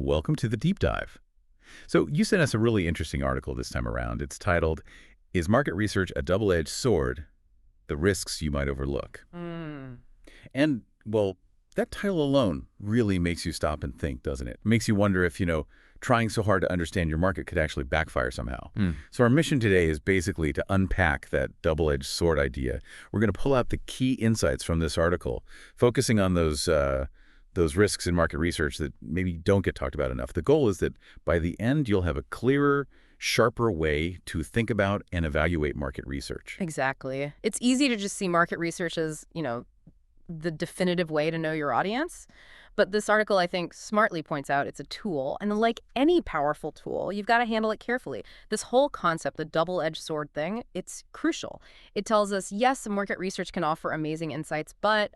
Welcome to the deep dive. So you sent us a really interesting article this time around. It's titled, "Is Market Research a Double-Edged Sword? The Risks You Might Overlook." Mm. And, well, that title alone really makes you stop and think, doesn't it? Makes you wonder if, trying so hard to understand your market could actually backfire somehow. So our mission today is basically to unpack that double-edged sword idea. We're going to pull out the key insights from this article, focusing on those risks in market research that maybe don't get talked about enough. The goal is that by the end, you'll have a clearer, sharper way to think about and evaluate market research. Exactly. It's easy to just see market research as, the definitive way to know your audience. But this article, I think, smartly points out it's a tool. And like any powerful tool, you've got to handle it carefully. This whole concept, the double-edged sword thing, it's crucial. It tells us, yes, market research can offer amazing insights, but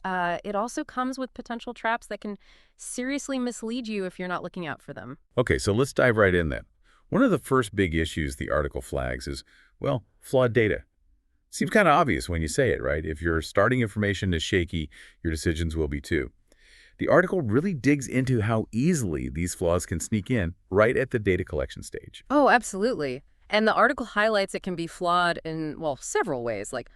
it also comes with potential traps that can seriously mislead you if you're not looking out for them. Okay, so let's dive right in then. One of the first big issues the article flags is, well, flawed data. Seems kind of obvious when you say it, right? If your starting information is shaky, your decisions will be too. The article really digs into how easily these flaws can sneak in right at the data collection stage. Oh, absolutely. And the article highlights it can be flawed in, well, several ways, like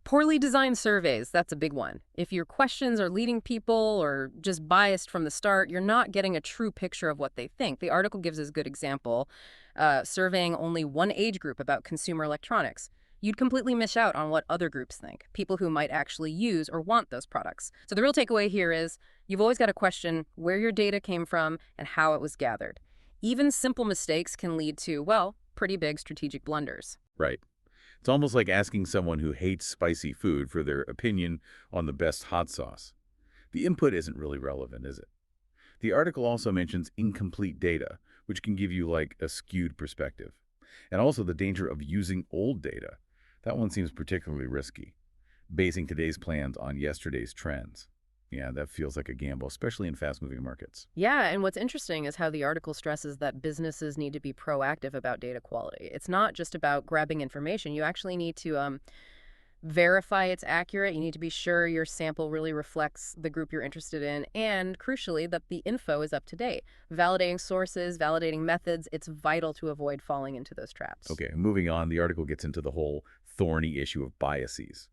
poorly designed surveys. That's a big one. If your questions are leading people or just biased from the start, you're not getting a true picture of what they think. The article gives us a good example, surveying only one age group about consumer electronics. You'd completely miss out on what other groups think, people who might actually use or want those products. So the real takeaway here is you've always got to question where your data came from and how it was gathered. Even simple mistakes can lead to, well, pretty big strategic blunders. Right. It's almost like asking someone who hates spicy food for their opinion on the best hot sauce. The input isn't really relevant, is it? The article also mentions incomplete data, which can give you like a skewed perspective. And also the danger of using old data. That one seems particularly risky, basing today's plans on yesterday's trends. Yeah, that feels like a gamble, especially in fast-moving markets. Yeah, and what's interesting is how the article stresses that businesses need to be proactive about data quality. It's not just about grabbing information. You actually need to verify it's accurate. You need to be sure your sample really reflects the group you're interested in, and crucially, that the info is up to date. Validating sources, validating methods, it's vital to avoid falling into those traps. Okay, moving on, the article gets into the whole thorny issue of biases.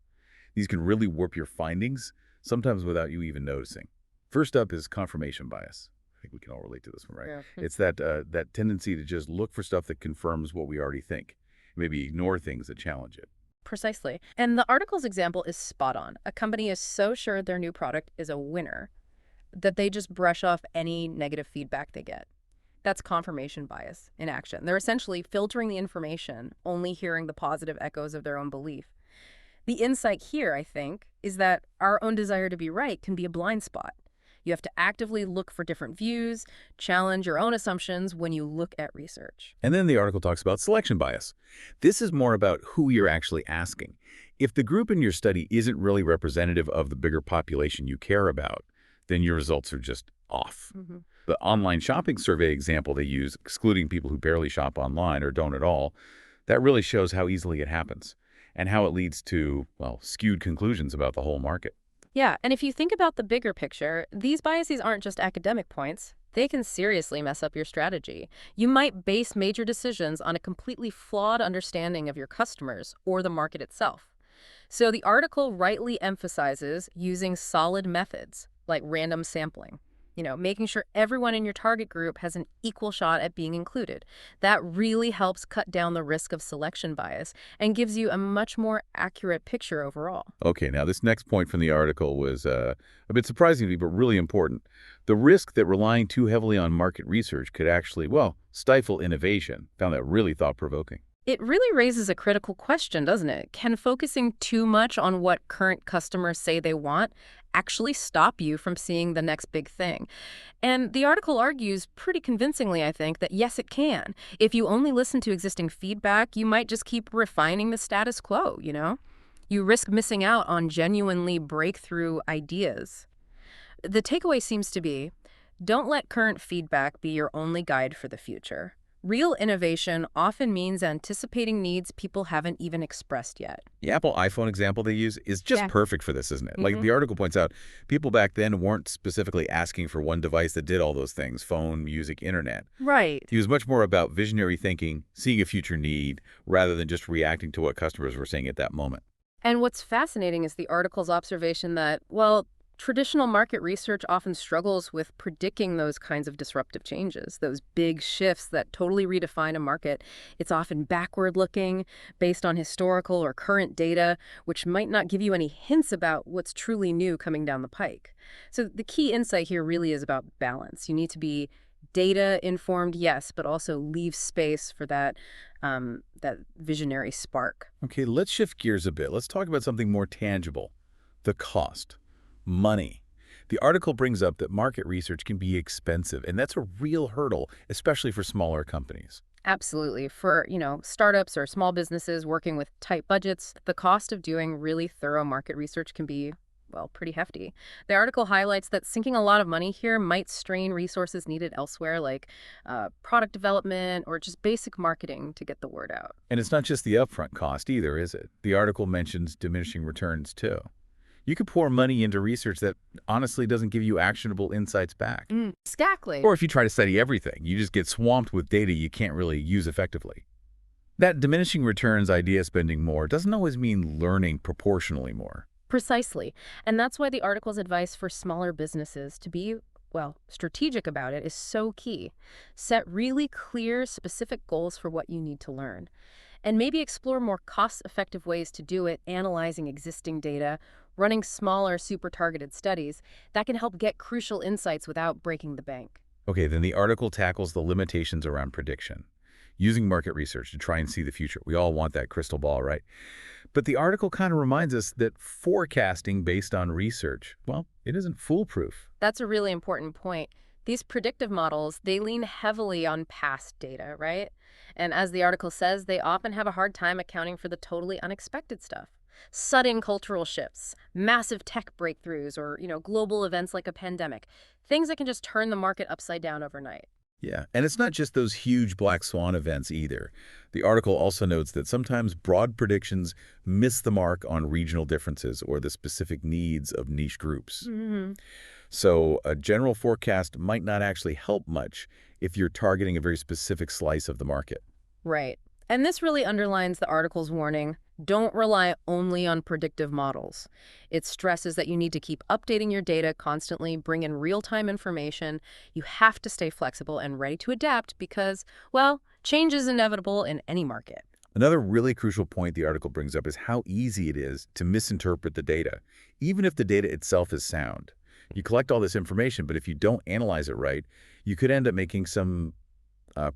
These can really warp your findings, sometimes without you even noticing. First up is confirmation bias. I think we can all relate to this one, right? Yeah. It's that tendency to just look for stuff that confirms what we already think, maybe ignore things that challenge it. Precisely. And the article's example is spot on. A company is so sure their new product is a winner that they just brush off any negative feedback they get. That's confirmation bias in action. They're essentially filtering the information, only hearing the positive echoes of their own belief. The insight here, I think, is that our own desire to be right can be a blind spot. You have to actively look for different views, challenge your own assumptions when you look at research. And then the article talks about selection bias. This is more about who you're actually asking. If the group in your study isn't really representative of the bigger population you care about, then your results are just off. The online shopping survey example they use, excluding people who barely shop online or don't at all, that really shows how easily it happens and how it leads to, well, skewed conclusions about the whole market. Yeah, and if you think about the bigger picture, these biases aren't just academic points. They can seriously mess up your strategy. You might base major decisions on a completely flawed understanding of your customers or the market itself. So the article rightly emphasizes using solid methods, like random sampling. Making sure everyone in your target group has an equal shot at being included. That really helps cut down the risk of selection bias and gives you a much more accurate picture overall. Okay, now this next point from the article was a bit surprising to me, but really important. The risk that relying too heavily on market research could actually, well, stifle innovation. Found that really thought-provoking. It really raises a critical question, doesn't it? Can focusing too much on what current customers say they want actually stop you from seeing the next big thing? And the article argues pretty convincingly, I think, that yes, it can. If you only listen to existing feedback, you might just keep refining the status quo, You risk missing out on genuinely breakthrough ideas. The takeaway seems to be, don't let current feedback be your only guide for the future. Real innovation often means anticipating needs people haven't even expressed yet. The Apple iPhone example they use is just Yeah. perfect for this, isn't it? Like the article points out, people back then weren't specifically asking for one device that did all those things, phone, music, internet. Right. He was much more about visionary thinking, seeing a future need, rather than just reacting to what customers were saying at that moment. And what's fascinating is the article's observation that, well, traditional market research often struggles with predicting those kinds of disruptive changes, those big shifts that totally redefine a market. It's often backward looking, based on historical or current data, which might not give you any hints about what's truly new coming down the pike. So the key insight here really is about balance. You need to be data informed, yes, but also leave space for that visionary spark. Okay, let's shift gears a bit. Let's talk about something more tangible, the cost. Money. The article brings up that market research can be expensive, and that's a real hurdle, especially for smaller companies. Absolutely. For, startups or small businesses working with tight budgets, the cost of doing really thorough market research can be, well, pretty hefty. The article highlights that sinking a lot of money here might strain resources needed elsewhere, like product development or just basic marketing to get the word out. And it's not just the upfront cost either, is it? The article mentions diminishing returns, too. You could pour money into research that honestly doesn't give you actionable insights back. Exactly. Or if you try to study everything, you just get swamped with data you can't really use effectively. That diminishing returns idea, spending more, doesn't always mean learning proportionally more. Precisely. And that's why the article's advice for smaller businesses to be, well, strategic about it is so key. Set really clear, specific goals for what you need to learn. And maybe explore more cost-effective ways to do it, analyzing existing data, running smaller, super-targeted studies that can help get crucial insights without breaking the bank. Okay, then the article tackles the limitations around prediction, using market research to try and see the future. We all want that crystal ball, right? But the article kind of reminds us that forecasting based on research, well, it isn't foolproof. That's a really important point. These predictive models, they lean heavily on past data, right? And as the article says, they often have a hard time accounting for the totally unexpected stuff. Sudden cultural shifts, massive tech breakthroughs, or, global events like a pandemic. Things that can just turn the market upside down overnight. Yeah, and it's not just those huge black swan events either. The article also notes that sometimes broad predictions miss the mark on regional differences or the specific needs of niche groups. So a general forecast might not actually help much if you're targeting a very specific slice of the market. Right. And this really underlines the article's warning, don't rely only on predictive models. It stresses that you need to keep updating your data constantly, bring in real-time information. You have to stay flexible and ready to adapt because, well, change is inevitable in any market. Another really crucial point the article brings up is how easy it is to misinterpret the data, even if the data itself is sound. You collect all this information, but if you don't analyze it right, you could end up making some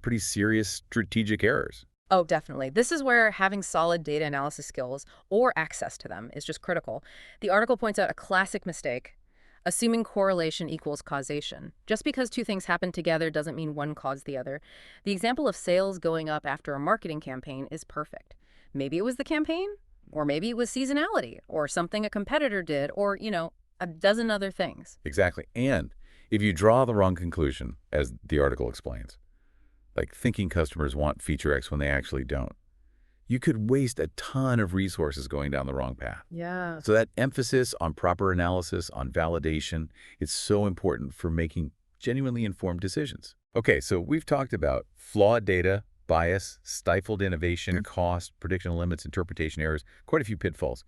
pretty serious strategic errors. Oh, definitely. This is where having solid data analysis skills or access to them is just critical. The article points out a classic mistake, assuming correlation equals causation. Just because two things happen together doesn't mean one caused the other. The example of sales going up after a marketing campaign is perfect. Maybe it was the campaign, or maybe it was seasonality, or something a competitor did, or, a dozen other things. Exactly. And if you draw the wrong conclusion, as the article explains, like thinking customers want feature X when they actually don't, you could waste a ton of resources going down the wrong path. Yeah. So that emphasis on proper analysis, on validation, is so important for making genuinely informed decisions. Okay, so we've talked about flawed data, bias, stifled innovation, cost, prediction limits, interpretation errors, quite a few pitfalls.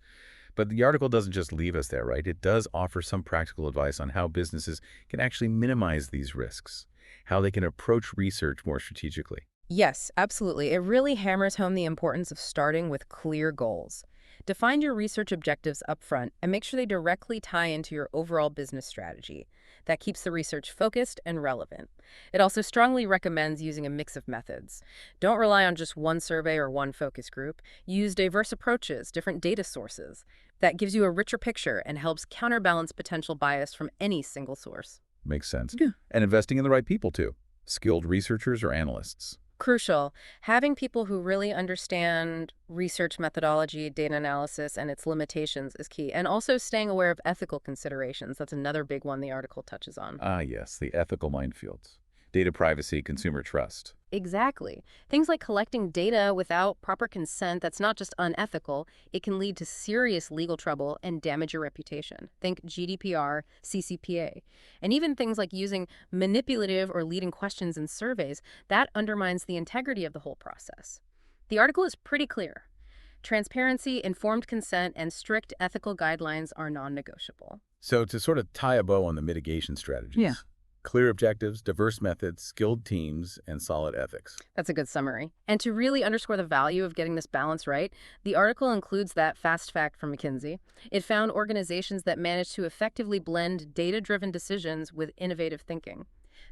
But the article doesn't just leave us there, right? It does offer some practical advice on how businesses can actually minimize these risks, how they can approach research more strategically. Yes, absolutely. It really hammers home the importance of starting with clear goals. Define your research objectives upfront and make sure they directly tie into your overall business strategy. That keeps the research focused and relevant. It also strongly recommends using a mix of methods. Don't rely on just one survey or one focus group. Use diverse approaches, different data sources. That gives you a richer picture and helps counterbalance potential bias from any single source. Makes sense. Yeah. And investing in the right people, too. Skilled researchers or analysts. Crucial. Having people who really understand research methodology, data analysis, and its limitations is key. And also staying aware of ethical considerations. That's another big one the article touches on. Ah, yes, the ethical minefields. data privacy, consumer trust. Exactly. Things like collecting data without proper consent that's not just unethical, it can lead to serious legal trouble and damage your reputation. Think GDPR, CCPA. And even things like using manipulative or leading questions in surveys, that undermines the integrity of the whole process. The article is pretty clear. Transparency, informed consent, and strict ethical guidelines are non-negotiable. So to sort of tie a bow on the mitigation Yeah. strategies, clear objectives, diverse methods, skilled teams, and solid ethics. That's a good summary. And to really underscore the value of getting this balance right, the article includes that fast fact from McKinsey. It found organizations that managed to effectively blend data-driven decisions with innovative thinking.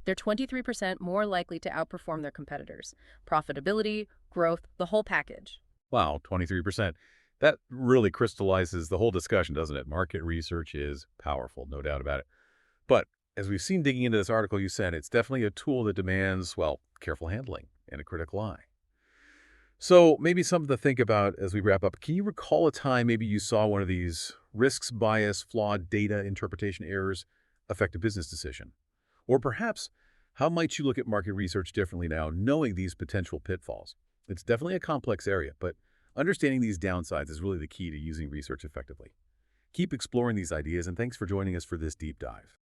They're 23% more likely to outperform their competitors. Profitability, growth, the whole package. Wow, 23%. That really crystallizes the whole discussion, doesn't it? Market research is powerful, no doubt about it. But as we've seen digging into this article you sent, it's definitely a tool that demands, well, careful handling and a critical eye. So maybe something to think about as we wrap up. Can you recall a time maybe you saw one of these risks, bias, flawed data interpretation errors affect a business decision? Or perhaps, how might you look at market research differently now, knowing these potential pitfalls? It's definitely a complex area, but understanding these downsides is really the key to using research effectively. Keep exploring these ideas, and thanks for joining us for this deep dive.